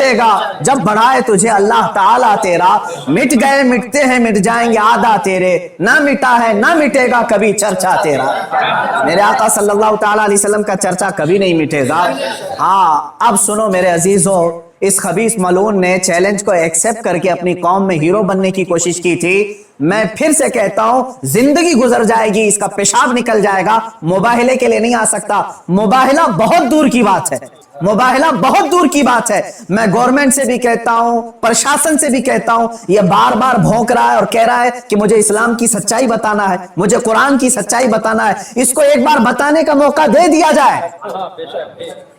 घटे गا जब बढ़ाए तुझे अल्लाह ताला तेरा, मिट गए मिटते हैं मिट जाएंगे आदा तेरे, ना मिटा है ना मिटेगा कभी चर्चा तेरा। मेरे आका सल्लल्लाहु ताला अलैहि वसल्लम का चर्चा कभी नहीं मिटेगा। हाँ, अब सुनो मेरे अजीजों, इस खबीस मलून ने चैलेंज को एक्सेप्ट करके अपनी कौम में हीरो बनने की कोशिश की थी। मैं फिर से कहता हूं, जिंदगी गुजर जाएगी, इसका पेशाब निकल जाएगा, मुबाहले के लिए नहीं आ सकता। मुबाहला बहुत दूर की बात है, मुबाहला बहुत दूर की बात है। मैं गवर्नमेंट से भी कहता हूं, प्रशासन से भी कहता हूं, ये बार बार भौंक रहा है और कह रहा है कि मुझे इस्लाम की सच्चाई बताना है, मुझे कुरान की सच्चाई बताना है। इसको एक बार बताने का मौका दे दिया जाए,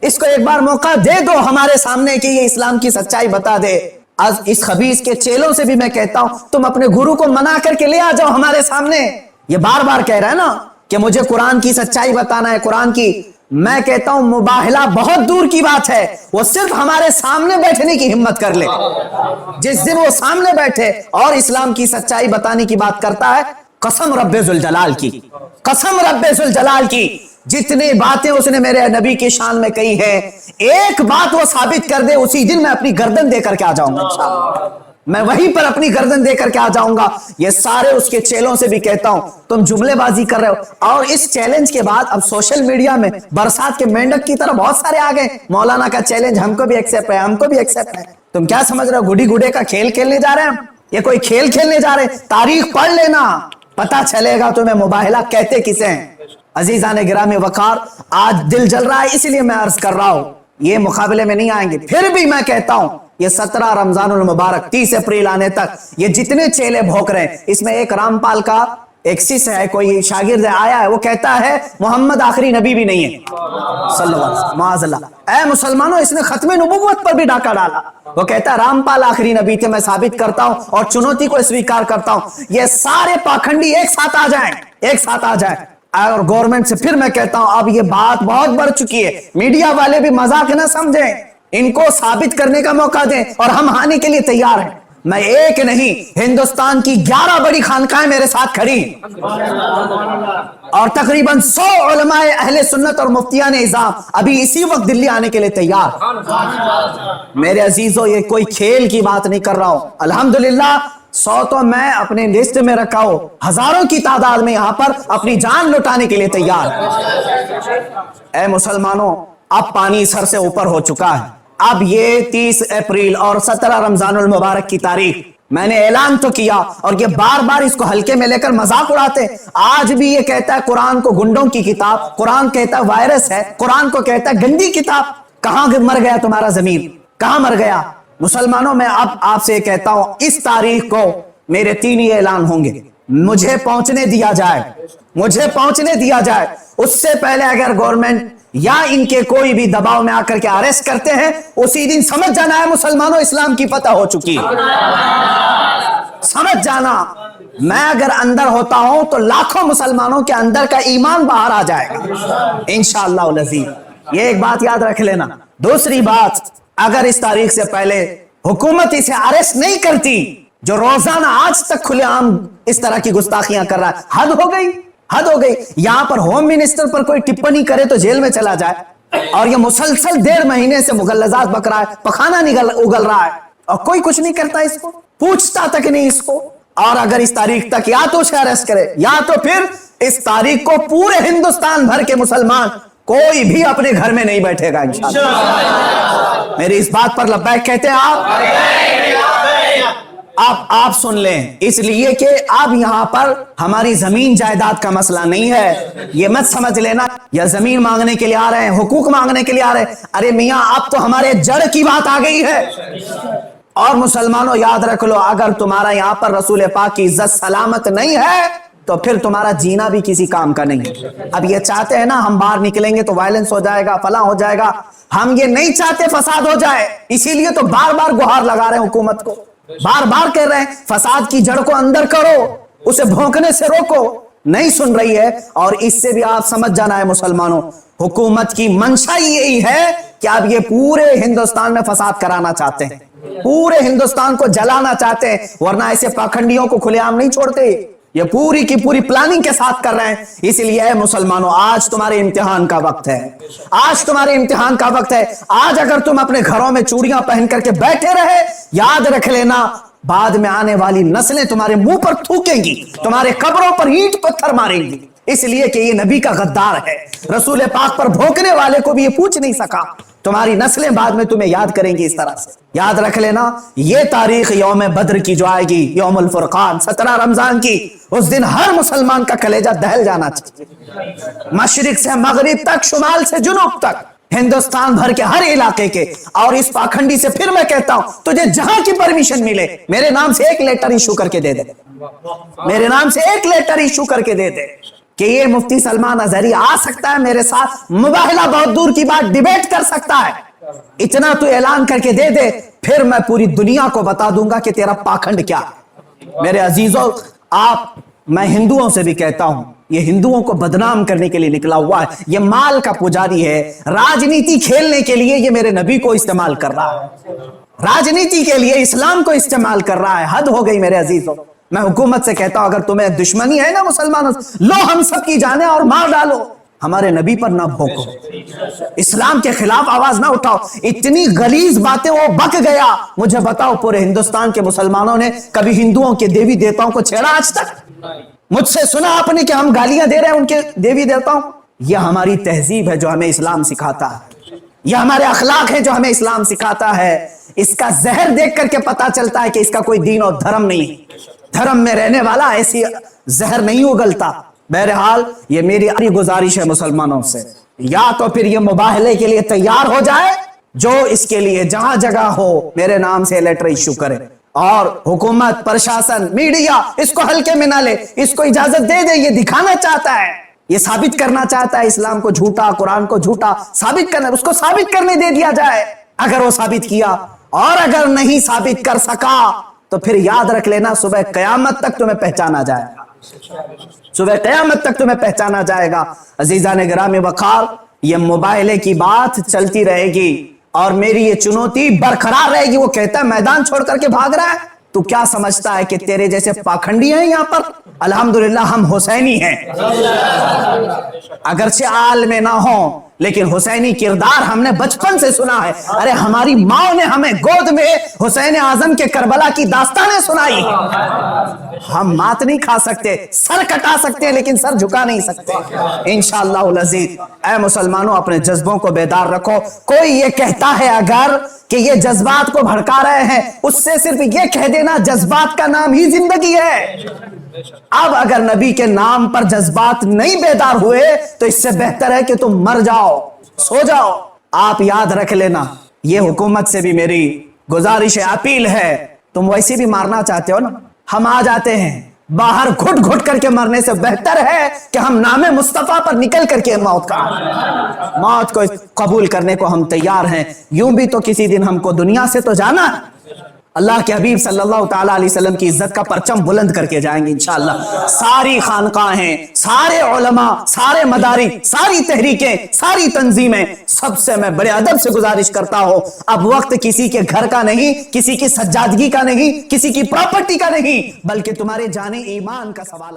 इसको एक बार मौका दे दो हमारे सामने कि ये इस्लाम की सच्चाई बता दे। आज इस खबीस के चेलों से भी मैं कहता हूं, तुम अपने गुरु को मना करके ले आ जाओ हमारे सामने। ये बार बार कह रहा है ना कि मुझे कुरान की सच्चाई बताना है, कुरान की। मैं कहता हूं मुबाहला बहुत दूर की बात है, वो सिर्फ हमारे सामने बैठने की हिम्मत कर ले। जिस दिन वो सामने बैठे और इस्लाम की सच्चाई बताने की बात करता है, कसम रब्बे जुल जलाल की, कसम रब्बे जुल जलाल की, जितनी बातें उसने मेरे नबी की शान में कही है, एक बात वो साबित कर दे, उसी दिन मैं अपनी गर्दन देकर के आ जाऊंगा इंशाअल्लाह। मैं वहीं पर अपनी गर्दन देकर के आ जाऊंगा। ये सारे उसके चेलों से भी कहता हूं, तुम जुमलेबाजी कर रहे हो। और इस चैलेंज के बाद अब सोशल मीडिया में बरसात के मेंढक की तरह बहुत सारे आ गए, मौलाना का चैलेंज हमको भी एक्सेप्ट है, हमको भी एक्सेप्ट है। तुम क्या समझ रहे हो, गुडी गुडे का खेल खेलने जा रहे हैं हम? ये कोई खेल खेलने जा रहे हैं? तारीख पढ़ लेना, पता चलेगा तुम्हें मुबाहला कहते किसे हैं। अजीजान गिरामी वकार, आज दिल जल रहा है इसलिए मैं अर्ज कर रहा हूं, ये मुकाबले में नहीं आएंगे। फिर भी मैं कहता हूं, ये 17 रमजानुल मुबारक 30 अप्रैल आने तक ये जितने चेले भोंक रहे हैं, इसमें एक रामपाल का एक शिष्य है, कोई शागिर्द आया है, वो कहता है मोहम्मद आखिरी नबी भी नहीं है सल्लल्लाहु माअज़ल्लाह। ऐ मुसलमानों, इसने खत्मे नबुव्वत पर भी डाका डाला। वो कहता है रामपाल आखिरी नबी थे। मैं साबित करता हूं और चुनौती को स्वीकार करता हूं, ये सारे पाखंडी एक साथ आ जाएं, एक साथ आ जाएं। और गवर्नमेंट से फिर मैं कहता हूं, अब ये बात बहुत बढ़ चुकी है, मीडिया वाले भी मजाक न समझें, इनको साबित करने का मौका दें और हम आने के लिए तैयार हैं। मैं एक नहीं, हिंदुस्तान की 11 बड़ी खानकाएं मेरे साथ खड़ी और तकरीबन 100 उलमाए अहले सुन्नत और मुफ्तियान इज़ाम अभी इसी वक्त दिल्ली आने के लिए तैयार। मेरे अजीजों, ये कोई खेल की बात नहीं कर रहा हूं। अल्हम्दुलिल्लाह 100 तो मैं अपने लिस्ट में रखा हूं, हजारों की तादाद में यहां पर अपनी जान लुटाने के लिए तैयार। ऐ मुसलमानों, अब पानी सर से ऊपर हो चुका है। अब ये 30 अप्रैल और 17 रमजानुल मुबारक की तारीख मैंने ऐलान तो किया, और ये बार बार इसको हल्के में लेकर मजाक उड़ाते। आज भी ये कहता है कुरान को गुंडों की किताब, कुरान कहता है वायरस है, कुरान को कहता है गंदी किताब। कहां मर गया तुम्हारा जमीर, कहां मर गया? मुसलमानों, मैं अब आपसे कहता हूं, इस तारीख को मेरे 3 ही ऐलान होंगे। मुझे पहुंचने दिया जाए, मुझे पहुंचने दिया जाए। उससे पहले अगर गवर्नमेंट या इनके कोई भी दबाव में आकर के अरेस्ट करते हैं, उसी दिन समझ जाना है मुसलमानों, इस्लाम की फतह हो चुकी है। समझ जाना, मैं अगर अंदर होता हूं तो लाखों मुसलमानों के अंदर का ईमान बाहर आ जाएगा इंशाअल्लाह अज़ीज़। ये एक बात याद रख लेना। दूसरी बात, अगर इस तारीख से पहले हुकूमत इसे अरेस्ट नहीं करती, जो रोजाना आज तक खुलेआम इस तरह की गुस्ताखियां कर रहा है, हद हो गई, हद हो गई। यहां पर होम मिनिस्टर पर कोई टिप्पणी करे तो जेल में चला जाए, और ये मुसलसल 1.5 महीने से मुगल्लजात बक रहा है, पखाना उगल रहा है, और कोई कुछ नहीं करता, इसको पूछता तक नहीं इसको। और अगर इस तारीख तक या तो उसे अरेस्ट करे, या तो फिर इस तारीख को पूरे हिंदुस्तान भर के मुसलमान कोई भी अपने घर में नहीं बैठेगा इंशाअल्लाह। मेरी इस बात पर लब्बैक कहते हैं आप सुन लें, इसलिए कि अब यहां पर हमारी जमीन जायदाद का मसला नहीं है। ये मत समझ लेना या जमीन मांगने के लिए आ रहे हैं, हुकूक मांगने के लिए आ रहे हैं। अरे मियां, अब तो हमारे जड़ की बात आ गई है। और मुसलमानों, याद रख लो, अगर तुम्हारा यहां पर रसूल पाक की इज्जत सलामत नहीं है तो फिर तुम्हारा जीना भी किसी काम का नहीं है। अब ये चाहते हैं ना, हम बाहर निकलेंगे तो वायलेंस हो जाएगा, फला हो जाएगा। हम ये नहीं चाहते फसाद हो जाए, इसीलिए तो बार बार गुहार लगा रहे हैं हुकूमत को, बार बार कह रहे हैं फसाद की जड़ को अंदर करो, उसे भौंकने से रोको। नहीं सुन रही है। और इससे भी आप समझ जाना है मुसलमानों, हुकूमत की मंशा यही है कि आप ये पूरे हिंदुस्तान में फसाद कराना चाहते हैं, पूरे हिंदुस्तान को जलाना चाहते हैं, वरना ऐसे पाखंडियों को खुलेआम नहीं छोड़ते। یہ پوری کی پوری پلاننگ کے ساتھ کر رہے ہیں. اس لیے اے مسلمانوں آج تمہارے امتحان کا وقت ہے, آج تمہارے امتحان کا وقت ہے. آج اگر تم اپنے گھروں میں چوڑیاں پہن کر کے بیٹھے رہے, یاد رکھ لینا بعد میں آنے والی نسلیں تمہارے منہ پر تھوکیں گی, تمہارے قبروں پر اینٹ پتھر ماریں گی, اس لیے کہ یہ نبی کا غدار ہے. رسول پاک پر بھونکنے والے کو بھی یہ پوچھ نہیں سکا. تمہاری نسلیں بعد میں تمہیں یاد کریں گی اس طرح سے. یاد رکھ لینا یہ تاریخ یوم بدر کی جو آئے گی, یوم الفرقان 17 رمضان کی, اس دن ہر مسلمان کا کلیجہ دہل جانا چاہیے. مشرق سے مغرب تک, شمال سے جنوب تک, ہندوستان بھر کے ہر علاقے کے. اور اس پاکھنڈی سے پھر میں کہتا ہوں تجھے جہاں کی پرمیشن ملے میرے نام سے ایک لیٹر ایشو کر کے دے دے, میرے نام سے ایک لیٹر ایشو کر کے دے دے کہ یہ مفتی سلمان اظہری آ سکتا ہے میرے ساتھ مباہلہ, بہت دور کی بات, ڈیبیٹ کر سکتا ہے. اتنا تو اعلان کر کے دے دے, پھر میں پوری دنیا کو بتا دوں گا کہ تیرا پاکھنڈ کیا. میرے عزیزوں میں ہندوؤں سے بھی کہتا ہوں, یہ ہندوؤں کو بدنام کرنے کے لیے نکلا ہوا ہے, یہ مال کا پجاری ہے, راجنیتی کھیلنے کے لیے یہ میرے نبی کو استعمال کر رہا ہے, راجنیتی کے لیے اسلام کو استعمال کر رہا ہے. حد ہو گئی میرے عزیزوں. میں حکومت سے کہتا ہوں اگر تمہیں دشمنی ہے نا مسلمانوں سے, لو ہم سب کی جانیں اور مار ڈالو, ہمارے نبی پر نہ بھوکو, اسلام کے خلاف آواز نہ اٹھاؤ. اتنی غلیظ باتیں وہ بک گیا. مجھے بتاؤ پورے ہندوستان کے مسلمانوں نے کبھی ہندوؤں کے دیوی دیوتاؤں کو چھیڑا آج تک؟ مجھ سے سنا آپ نے کہ ہم گالیاں دے رہے ہیں ان کے دیوی دیوتاؤں؟ یہ ہماری تہذیب ہے جو ہمیں اسلام سکھاتا ہے, یہ ہمارے اخلاق ہے جو ہمیں اسلام سکھاتا ہے. اس کا زہر دیکھ کر کے پتا چلتا ہے کہ اس کا کوئی دین اور دھرم نہیں, دھرم میں رہنے والا ایسی زہر نہیں اگلتا. بہرحال یہ میری گزارش ہے مسلمانوں سے, یا تو پھر یہ مباہلے کے لیے تیار ہو جائے, جو اس کے لیے جہاں جگہ ہو میرے نام سے لیٹر ایشو کرے, اور حکومت, پرشاسن, میڈیا اس کو ہلکے میں نہ لے, اس کو اجازت دے دے. یہ دکھانا چاہتا ہے, یہ ثابت کرنا چاہتا ہے اسلام کو جھوٹا, قرآن کو جھوٹا ثابت کرنا, اس کو ثابت کرنے دے دیا جائے. اگر وہ ثابت کیا, اور اگر نہیں ثابت کر سکا تو پھر یاد رکھ لینا صبح قیامت تک تمہیں پہچانا جائے گا, صبح قیامت تک تمہیں پہچانا جائے گا. عزیزان گرامی وقار, یہ مباہلے کی بات چلتی رہے گی اور میری یہ چنوتی برقرار رہے گی. وہ کہتا ہے میدان چھوڑ کر کے بھاگ رہا ہے, تو کیا سمجھتا ہے کہ تیرے جیسے پاکھنڈی ہیں یہاں پر؟ الحمدللہ ہم حسینی ہیں, اگرچہ آل میں نہ ہوں لیکن حسینی کردار ہم نے بچپن سے سنا ہے. ارے ہماری ماں نے ہمیں گود میں حسین اعظم کے کربلا کی داستانیں سنائی. ہم مات نہیں کھا سکتے, سر کٹا سکتے ہیں لیکن سر جھکا نہیں سکتے انشاءاللہ العزیز. اے مسلمانوں اپنے جذبوں کو بیدار رکھو. کوئی یہ کہتا ہے اگر کہ یہ جذبات کو بھڑکا رہے ہیں, اس سے صرف یہ کہہ دینا جذبات کا نام ہی زندگی ہے. اب اگر نبی کے نام پر جذبات نہیں بیدار ہوئے تو اس سے بہتر ہے کہ تم مر جاؤ, سو جاؤ. آپ یاد رکھ لینا, یہ حکومت سے بھی میری گزارش ہے, اپیل ہے, تم ویسے بھی مارنا چاہتے ہو نا, ہم آ جاتے ہیں. باہر گھٹ گھٹ کر کے مرنے سے بہتر ہے کہ ہم نام مصطفیٰ پر نکل کر کے موت کو قبول کرنے کو ہم تیار ہیں. یوں بھی تو کسی دن ہم کو دنیا سے تو جانا ہے. اللہ کے حبیب صلی اللہ تعالیٰ علیہ وسلم کی عزت کا پرچم بلند کر کے جائیں گے انشاءاللہ. ساری خانقاہیں, سارے علماء, سارے مدارس, ساری تحریکیں, ساری تنظیمیں, سب سے میں بڑے ادب سے گزارش کرتا ہوں, اب وقت کسی کے گھر کا نہیں, کسی کی سجادگی کا نہیں, کسی کی پراپرٹی کا نہیں, بلکہ تمہارے جانے ایمان کا سوال.